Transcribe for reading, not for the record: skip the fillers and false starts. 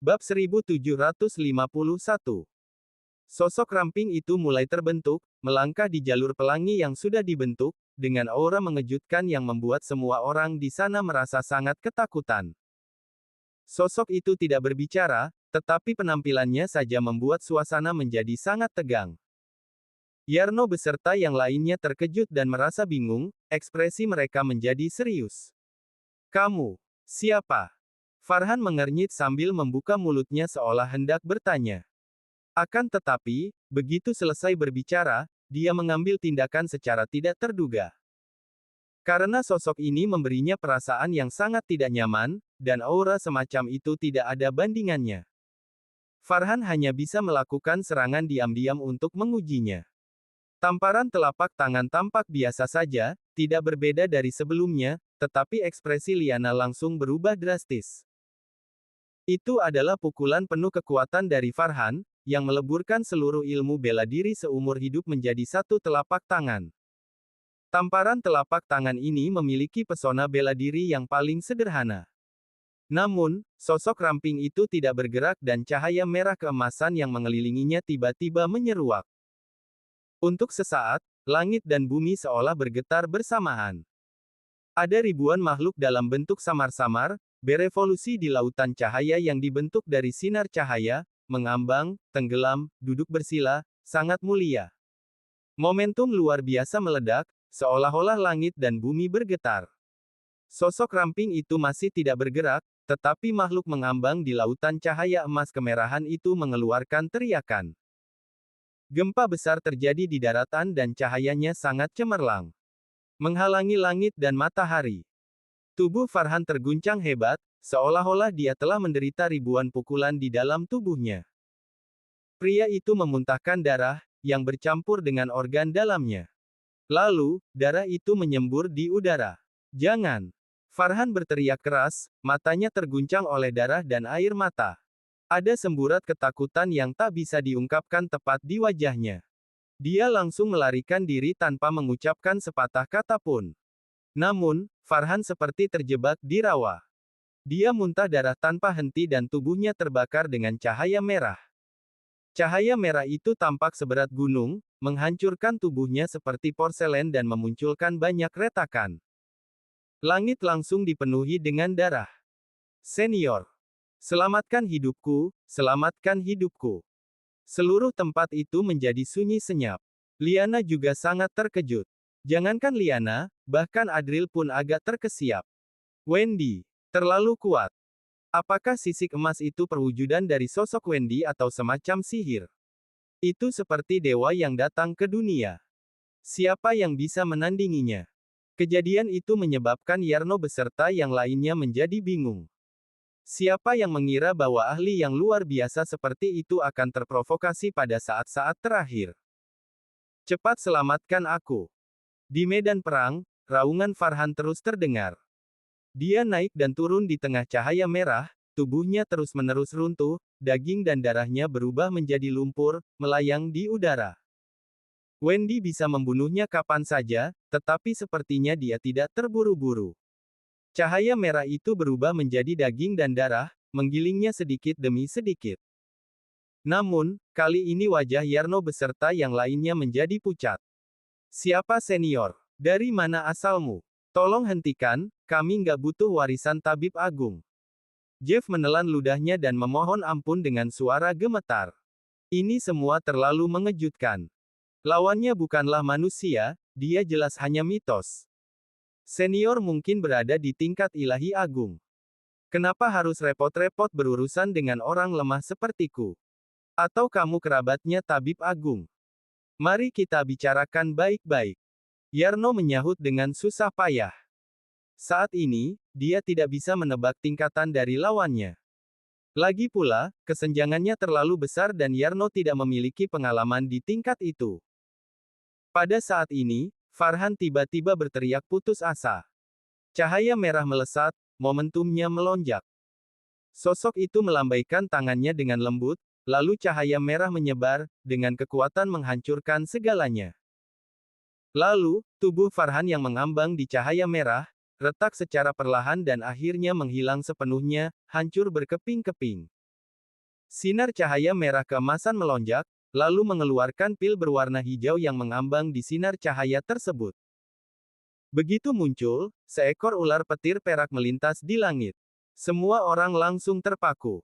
Bab 1751. Sosok ramping itu mulai terbentuk, melangkah di jalur pelangi yang sudah dibentuk, dengan aura mengejutkan yang membuat semua orang di sana merasa sangat ketakutan. Sosok itu tidak berbicara, tetapi penampilannya saja membuat suasana menjadi sangat tegang. Yarno beserta yang lainnya terkejut dan merasa bingung, ekspresi mereka menjadi serius. Kamu, siapa? Farhan mengernyit sambil membuka mulutnya seolah hendak bertanya. Akan tetapi, begitu selesai berbicara, dia mengambil tindakan secara tidak terduga. Karena sosok ini memberinya perasaan yang sangat tidak nyaman, dan aura semacam itu tidak ada bandingannya. Farhan hanya bisa melakukan serangan diam-diam untuk mengujinya. Tamparan telapak tangan tampak biasa saja, tidak berbeda dari sebelumnya, tetapi ekspresi Liana langsung berubah drastis. Itu adalah pukulan penuh kekuatan dari Farhan, yang meleburkan seluruh ilmu bela diri seumur hidup menjadi satu telapak tangan. Tamparan telapak tangan ini memiliki pesona bela diri yang paling sederhana. Namun, sosok ramping itu tidak bergerak dan cahaya merah keemasan yang mengelilinginya tiba-tiba menyeruak. Untuk sesaat, langit dan bumi seolah bergetar bersamaan. Ada ribuan makhluk dalam bentuk samar-samar, berevolusi di lautan cahaya yang dibentuk dari sinar cahaya, mengambang, tenggelam, duduk bersila, sangat mulia. Momentum luar biasa meledak, seolah-olah langit dan bumi bergetar. Sosok ramping itu masih tidak bergerak, tetapi makhluk mengambang di lautan cahaya emas kemerahan itu mengeluarkan teriakan. Gempa besar terjadi di daratan dan cahayanya sangat cemerlang, menghalangi langit dan matahari. Tubuh Farhan terguncang hebat, seolah-olah dia telah menderita ribuan pukulan di dalam tubuhnya. Pria itu memuntahkan darah, yang bercampur dengan organ dalamnya. Lalu, darah itu menyembur di udara. Jangan! Farhan berteriak keras, matanya terguncang oleh darah dan air mata. Ada semburat ketakutan yang tak bisa diungkapkan tepat di wajahnya. Dia langsung melarikan diri tanpa mengucapkan sepatah kata pun. Namun, Farhan seperti terjebak di rawa. Dia muntah darah tanpa henti dan tubuhnya terbakar dengan cahaya merah. Cahaya merah itu tampak seberat gunung, menghancurkan tubuhnya seperti porselen dan memunculkan banyak retakan. Langit langsung dipenuhi dengan darah. Senior, selamatkan hidupku, selamatkan hidupku. Seluruh tempat itu menjadi sunyi senyap. Liana juga sangat terkejut. Jangankan Liana, bahkan Adril pun agak terkesiap. Wendy, terlalu kuat. Apakah sisik emas itu perwujudan dari sosok Wendy atau semacam sihir? Itu seperti dewa yang datang ke dunia. Siapa yang bisa menandinginya? Kejadian itu menyebabkan Yarno beserta yang lainnya menjadi bingung. Siapa yang mengira bahwa ahli yang luar biasa seperti itu akan terprovokasi pada saat-saat terakhir? Cepat selamatkan aku. Di medan perang, raungan Farhan terus terdengar. Dia naik dan turun di tengah cahaya merah, tubuhnya terus-menerus runtuh, daging dan darahnya berubah menjadi lumpur, melayang di udara. Wendy bisa membunuhnya kapan saja, tetapi sepertinya dia tidak terburu-buru. Cahaya merah itu berubah menjadi daging dan darah, menggilingnya sedikit demi sedikit. Namun, kali ini wajah Yarno beserta yang lainnya menjadi pucat. Siapa senior? Dari mana asalmu? Tolong hentikan, kami nggak butuh warisan tabib agung. Jeff menelan ludahnya dan memohon ampun dengan suara gemetar. Ini semua terlalu mengejutkan. Lawannya bukanlah manusia, dia jelas hanya mitos. Senior mungkin berada di tingkat ilahi agung. Kenapa harus repot-repot berurusan dengan orang lemah sepertiku? Atau kamu kerabatnya tabib agung? Mari kita bicarakan baik-baik. Yarno menyahut dengan susah payah. Saat ini, dia tidak bisa menebak tingkatan dari lawannya. Lagi pula, kesenjangannya terlalu besar dan Yarno tidak memiliki pengalaman di tingkat itu. Pada saat ini, Farhan tiba-tiba berteriak putus asa. Cahaya merah melesat, momentumnya melonjak. Sosok itu melambaikan tangannya dengan lembut, lalu cahaya merah menyebar, dengan kekuatan menghancurkan segalanya. Lalu, tubuh Farhan yang mengambang di cahaya merah, retak secara perlahan dan akhirnya menghilang sepenuhnya, hancur berkeping-keping. Sinar cahaya merah keemasan melonjak, lalu mengeluarkan pil berwarna hijau yang mengambang di sinar cahaya tersebut. Begitu muncul, seekor ular petir perak melintas di langit. Semua orang langsung terpaku.